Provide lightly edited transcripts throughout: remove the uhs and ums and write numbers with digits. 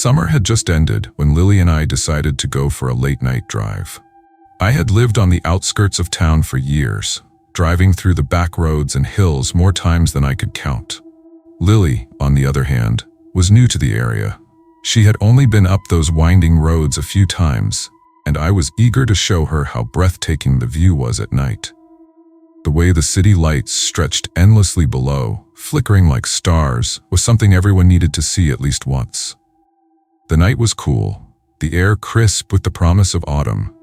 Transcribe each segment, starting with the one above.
Summer had just ended when Lily and I decided to go for a late-night drive. I had lived on the outskirts of town for years, driving through the back roads and hills more times than I could count. Lily, on the other hand, was new to the area. She had only been up those winding roads a few times, and I was eager to show her how breathtaking the view was at night. The way the city lights stretched endlessly below, flickering like stars, was something everyone needed to see at least once. The night was cool, the air crisp with the promise of autumn.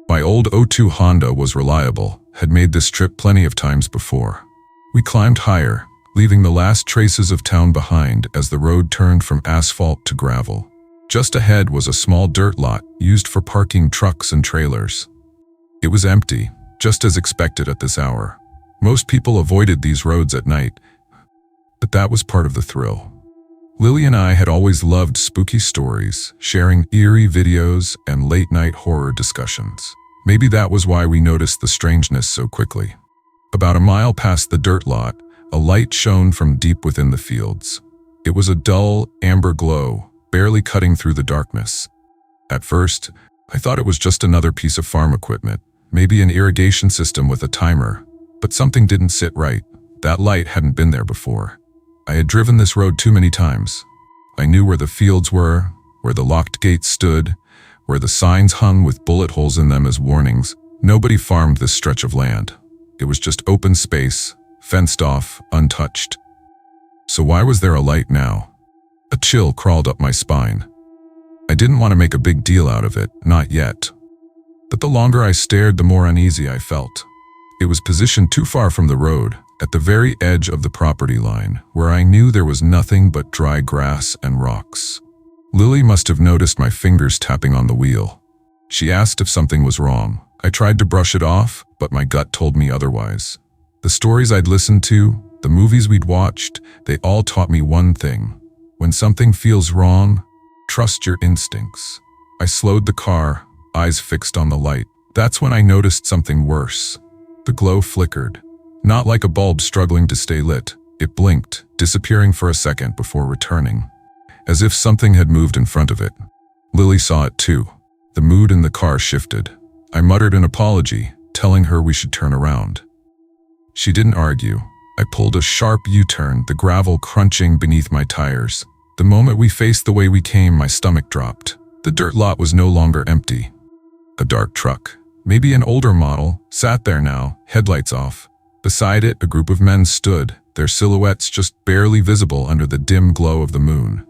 My old '02 Honda was reliable, had made this trip plenty of times before. We climbed higher, leaving the last traces of town behind as the road turned from asphalt to gravel. Just ahead was a small dirt lot used for parking trucks and trailers. It was empty, just as expected at this hour. Most people avoided these roads at night, but that was part of the thrill. Lily and I had always loved spooky stories, sharing eerie videos and late-night horror discussions. Maybe that was why we noticed the strangeness so quickly. About a mile past the dirt lot, a light shone from deep within the fields. It was a dull, amber glow, barely cutting through the darkness. At first, I thought it was just another piece of farm equipment, maybe an irrigation system with a timer, but something didn't sit right. That light hadn't been there before. I had driven this road too many times. I knew where the fields were, where the locked gates stood, where the signs hung with bullet holes in them as warnings. Nobody farmed this stretch of land. It was just open space, fenced off, untouched. So why was there a light now? A chill crawled up my spine. I didn't want to make a big deal out of it, not yet. But the longer I stared, the more uneasy I felt. It was positioned too far from the road, at the very edge of the property line, where I knew there was nothing but dry grass and rocks. Lily must have noticed my fingers tapping on the wheel. She asked if something was wrong. I tried to brush it off, but my gut told me otherwise. The stories I'd listened to, the movies we'd watched, they all taught me one thing. When something feels wrong, trust your instincts. I slowed the car, eyes fixed on the light. That's when I noticed something worse. The glow flickered. Not like a bulb struggling to stay lit. It blinked, disappearing for a second before returning, as if something had moved in front of it. Lily saw it too. The mood in the car shifted. I muttered an apology, telling her we should turn around. She didn't argue. I pulled a sharp U-turn, the gravel crunching beneath my tires. The moment we faced the way we came, my stomach dropped. The dirt lot was no longer empty. A dark truck, maybe an older model, sat there now, headlights off. Beside it, a group of men stood, their silhouettes just barely visible under the dim glow of the moon.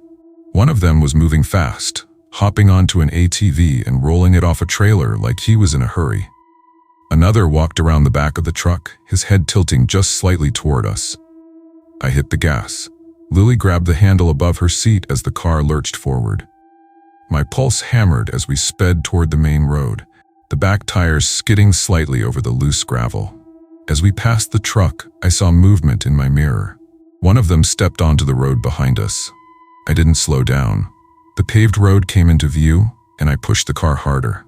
One of them was moving fast, hopping onto an ATV and rolling it off a trailer like he was in a hurry. Another walked around the back of the truck, his head tilting just slightly toward us. I hit the gas. Lily grabbed the handle above her seat as the car lurched forward. My pulse hammered as we sped toward the main road, the back tires skidding slightly over the loose gravel. As we passed the truck, I saw movement in my mirror. One of them stepped onto the road behind us. I didn't slow down. The paved road came into view, and I pushed the car harder.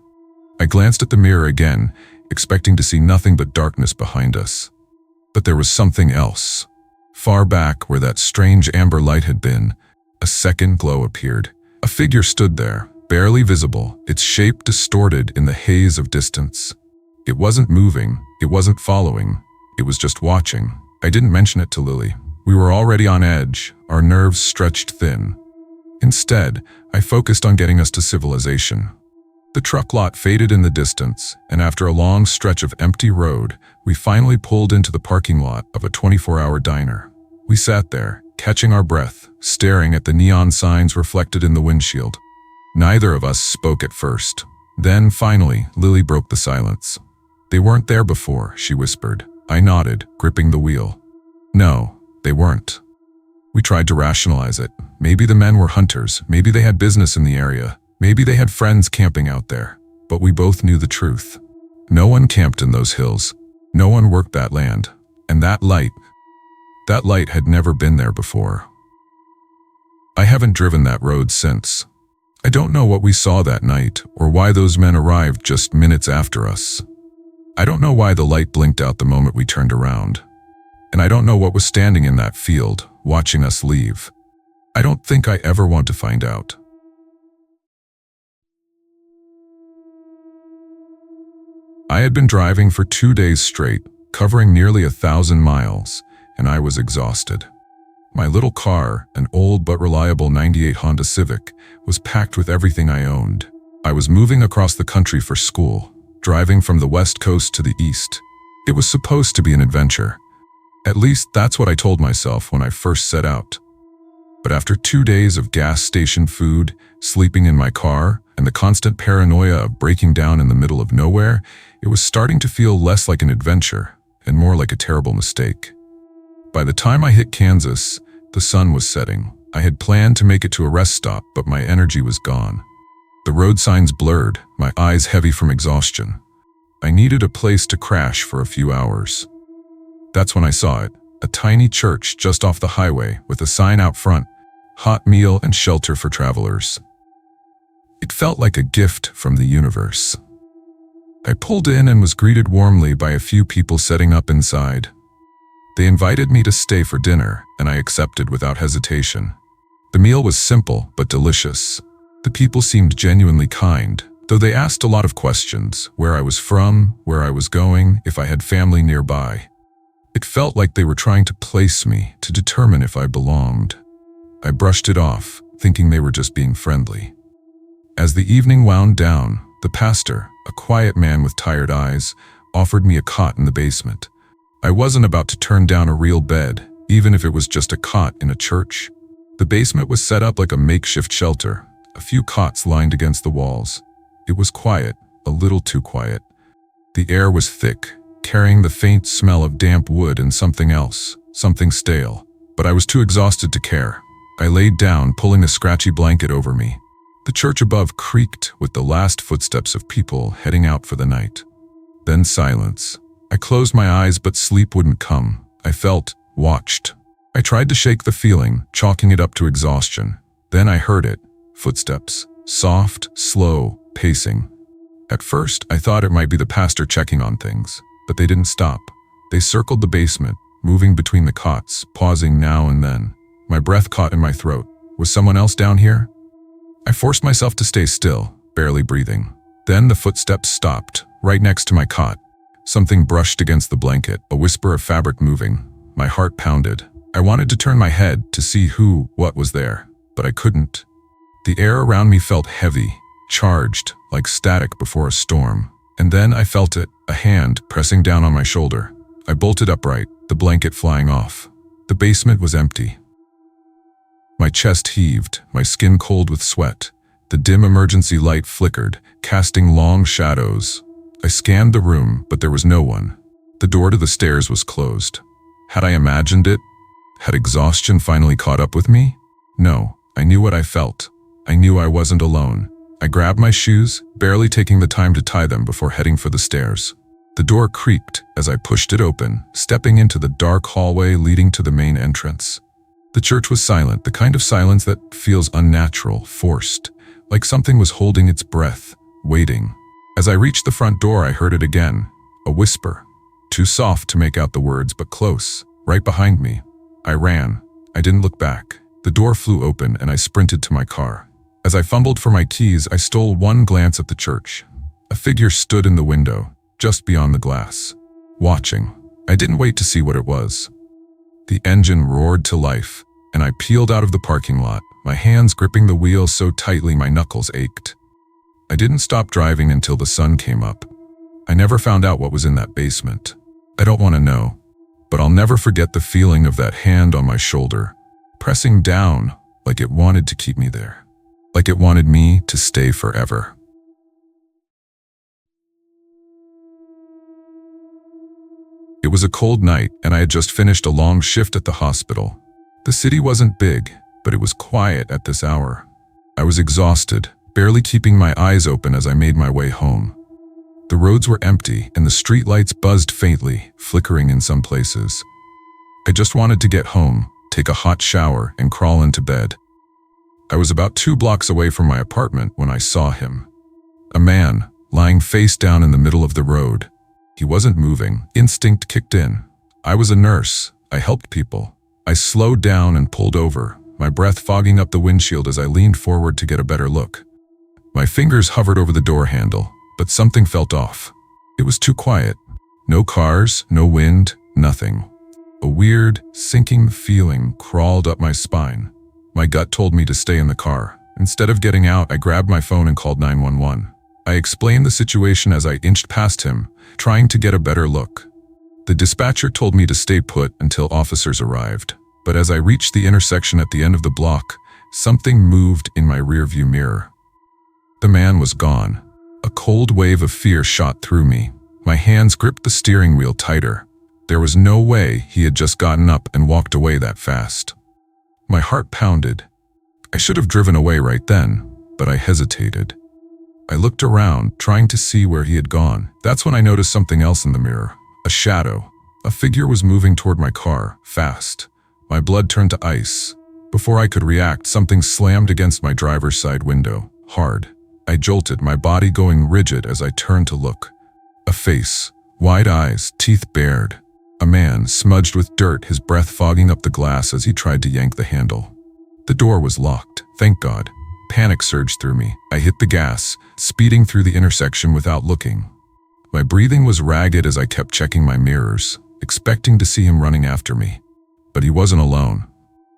I glanced at the mirror again, expecting to see nothing but darkness behind us. But there was something else. Far back, where that strange amber light had been, a second glow appeared. A figure stood there, barely visible, its shape distorted in the haze of distance. It wasn't moving, it wasn't following, it was just watching. I didn't mention it to Lily. We were already on edge, our nerves stretched thin. Instead, I focused on getting us to civilization. The truck lot faded in the distance, and after a long stretch of empty road, we finally pulled into the parking lot of a 24-hour diner. We sat there, catching our breath, staring at the neon signs reflected in the windshield. Neither of us spoke at first. Then, finally, Lily broke the silence. "They weren't there before," she whispered. I nodded, gripping the wheel. No, they weren't. We tried to rationalize it. Maybe the men were hunters, maybe they had business in the area, maybe they had friends camping out there. But we both knew the truth. No one camped in those hills. No one worked that land. And that light had never been there before. I haven't driven that road since. I don't know what we saw that night, or why those men arrived just minutes after us. I don't know why the light blinked out the moment we turned around. And I don't know what was standing in that field, watching us leave. I don't think I ever want to find out. I had been driving for 2 days straight, covering nearly 1,000 miles, and I was exhausted. My little car, an old but reliable '98 Honda Civic, was packed with everything I owned. I was moving across the country for school, driving from the west coast to the east. It was supposed to be an adventure. At least that's what I told myself when I first set out. But after 2 days of gas station food, sleeping in my car, and the constant paranoia of breaking down in the middle of nowhere, it was starting to feel less like an adventure and more like a terrible mistake. By the time I hit Kansas, the sun was setting. I had planned to make it to a rest stop, but my energy was gone. The road signs blurred, my eyes heavy from exhaustion. I needed a place to crash for a few hours. That's when I saw it, a tiny church just off the highway with a sign out front, "Hot meal and shelter for travelers." It felt like a gift from the universe. I pulled in and was greeted warmly by a few people setting up inside. They invited me to stay for dinner, and I accepted without hesitation. The meal was simple but delicious. The people seemed genuinely kind, though they asked a lot of questions: where I was from, where I was going, if I had family nearby. It felt like they were trying to place me, to determine if I belonged. I brushed it off, thinking they were just being friendly. As the evening wound down, the pastor, a quiet man with tired eyes, offered me a cot in the basement. I wasn't about to turn down a real bed, even if it was just a cot in a church. The basement was set up like a makeshift shelter, a few cots lined against the walls. It was quiet, a little too quiet. The air was thick, carrying the faint smell of damp wood and something else, something stale. But I was too exhausted to care. I laid down, pulling a scratchy blanket over me. The church above creaked with the last footsteps of people heading out for the night. Then silence. I closed my eyes, but sleep wouldn't come. I felt watched. I tried to shake the feeling, chalking it up to exhaustion. Then I heard it. Footsteps. Soft, slow, pacing. At first, I thought it might be the pastor checking on things, but they didn't stop. They circled the basement, moving between the cots, pausing now and then. My breath caught in my throat. Was someone else down here? I forced myself to stay still, barely breathing. Then the footsteps stopped, right next to my cot. Something brushed against the blanket, a whisper of fabric moving. My heart pounded. I wanted to turn my head to see what was there, but I couldn't. The air around me felt heavy, charged, like static before a storm. And then I felt it, a hand pressing down on my shoulder. I bolted upright, the blanket flying off. The basement was empty. My chest heaved, my skin cold with sweat. The dim emergency light flickered, casting long shadows. I scanned the room, but there was no one. The door to the stairs was closed. Had I imagined it? Had exhaustion finally caught up with me? No, I knew what I felt. I knew I wasn't alone. I grabbed my shoes, barely taking the time to tie them before heading for the stairs. The door creaked as I pushed it open, stepping into the dark hallway leading to the main entrance. The church was silent, the kind of silence that feels unnatural, forced, like something was holding its breath, waiting. As I reached the front door, I heard it again, a whisper. Too soft to make out the words, but close, right behind me. I ran. I didn't look back. The door flew open and I sprinted to my car. As I fumbled for my keys, I stole one glance at the church. A figure stood in the window, just beyond the glass, watching. I didn't wait to see what it was. The engine roared to life, and I peeled out of the parking lot, my hands gripping the wheel so tightly my knuckles ached. I didn't stop driving until the sun came up. I never found out what was in that basement. I don't want to know, but I'll never forget the feeling of that hand on my shoulder, pressing down like it wanted to keep me there, like it wanted me to stay forever. It was a cold night, and I had just finished a long shift at the hospital. The city wasn't big, but it was quiet at this hour. I was exhausted, barely keeping my eyes open as I made my way home. The roads were empty, and the streetlights buzzed faintly, flickering in some places. I just wanted to get home, take a hot shower, and crawl into bed. I was about 2 blocks away from my apartment when I saw him. A man, lying face down in the middle of the road. He wasn't moving. Instinct kicked in. I was a nurse. I helped people. I slowed down and pulled over, my breath fogging up the windshield as I leaned forward to get a better look. My fingers hovered over the door handle, but something felt off. It was too quiet. No cars, no wind, nothing. A weird, sinking feeling crawled up my spine. My gut told me to stay in the car. Instead of getting out, I grabbed my phone and called 911. I explained the situation as I inched past him, trying to get a better look. The dispatcher told me to stay put until officers arrived, but as I reached the intersection at the end of the block, something moved in my rearview mirror. The man was gone. A cold wave of fear shot through me. My hands gripped the steering wheel tighter. There was no way he had just gotten up and walked away that fast. My heart pounded. I should have driven away right then, but I hesitated. I looked around, trying to see where he had gone. That's when I noticed something else in the mirror. A shadow. A figure was moving toward my car, fast. My blood turned to ice. Before I could react, something slammed against my driver's side window, hard. I jolted, my body going rigid as I turned to look. A face, wide eyes, teeth bared. A man, smudged with dirt, his breath fogging up the glass as he tried to yank the handle. The door was locked, thank God. Panic surged through me. I hit the gas, speeding through the intersection without looking. My breathing was ragged as I kept checking my mirrors, expecting to see him running after me. But he wasn't alone.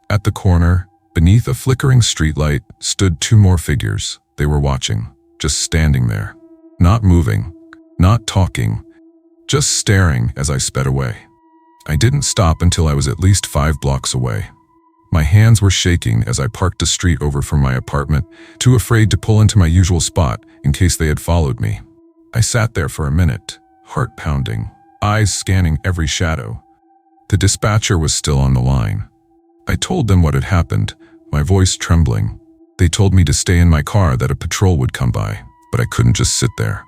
At the corner, beneath a flickering streetlight, stood two more figures. They were watching, just standing there. Not moving, not talking, just staring as I sped away. I didn't stop until I was at least 5 blocks away. My hands were shaking as I parked a street over from my apartment, too afraid to pull into my usual spot in case they had followed me. I sat there for a minute, heart pounding, eyes scanning every shadow. The dispatcher was still on the line. I told them what had happened, my voice trembling. They told me to stay in my car, that a patrol would come by, but I couldn't just sit there.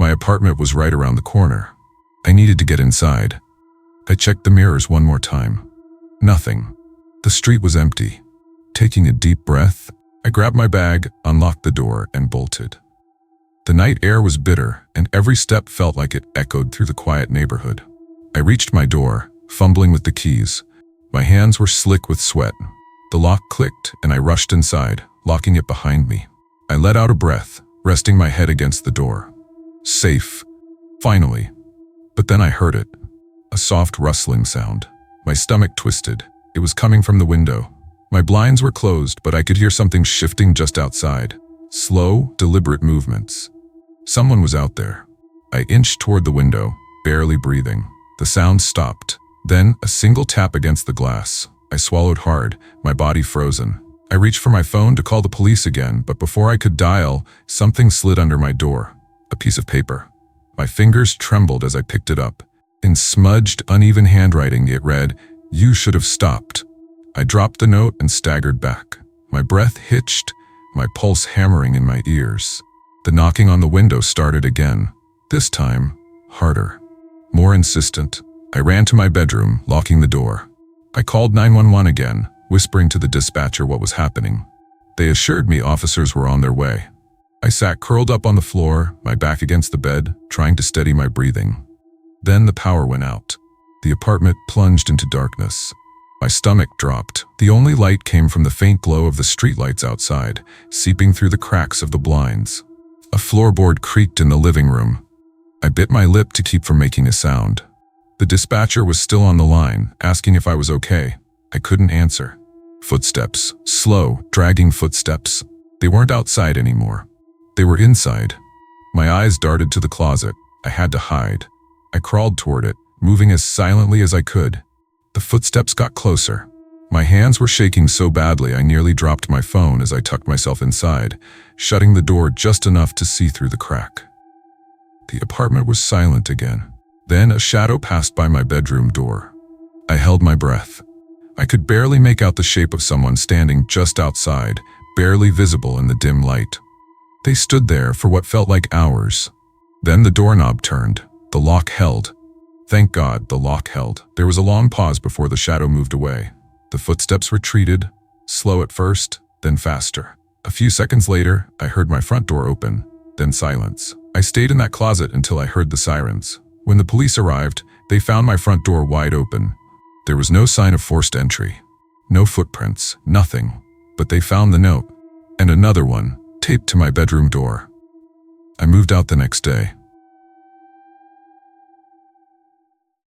My apartment was right around the corner. I needed to get inside. I checked the mirrors one more time. Nothing. The street was empty. Taking a deep breath, I grabbed my bag, unlocked the door, and bolted. The night air was bitter, and every step felt like it echoed through the quiet neighborhood. I reached my door, fumbling with the keys. My hands were slick with sweat. The lock clicked, and I rushed inside, locking it behind me. I let out a breath, resting my head against the door. Safe. Finally. But then I heard it. A soft rustling sound. My stomach twisted. It was coming from the window. My blinds were closed, but I could hear something shifting just outside. Slow, deliberate movements. Someone was out there. I inched toward the window, barely breathing. The sound stopped. Then, a single tap against the glass. I swallowed hard, my body frozen. I reached for my phone to call the police again, but before I could dial, something slid under my door. A piece of paper. My fingers trembled as I picked it up. In smudged, uneven handwriting, it read, "You should have stopped." I dropped the note and staggered back. My breath hitched, my pulse hammering in my ears. The knocking on the window started again, this time harder, more insistent. I ran to my bedroom, locking the door. I called 911 again, whispering to the dispatcher what was happening. They assured me officers were on their way. I sat curled up on the floor, my back against the bed, trying to steady my breathing. Then the power went out. The apartment plunged into darkness. My stomach dropped. The only light came from the faint glow of the streetlights outside, seeping through the cracks of the blinds. A floorboard creaked in the living room. I bit my lip to keep from making a sound. The dispatcher was still on the line, asking if I was okay. I couldn't answer. Footsteps. Slow, dragging footsteps. They weren't outside anymore. They were inside. My eyes darted to the closet. I had to hide. I crawled toward it, moving as silently as I could. The footsteps got closer. My hands were shaking so badly I nearly dropped my phone as I tucked myself inside, shutting the door just enough to see through the crack. The apartment was silent again. Then a shadow passed by my bedroom door. I held my breath. I could barely make out the shape of someone standing just outside, barely visible in the dim light. They stood there for what felt like hours. Then the doorknob turned. The lock held. Thank God, the lock held. There was a long pause before the shadow moved away. The footsteps retreated, slow at first, then faster. A few seconds later, I heard my front door open, then silence. I stayed in that closet until I heard the sirens. When the police arrived, they found my front door wide open. There was no sign of forced entry. No footprints, nothing. But they found the note, and another one, taped to my bedroom door. I moved out the next day.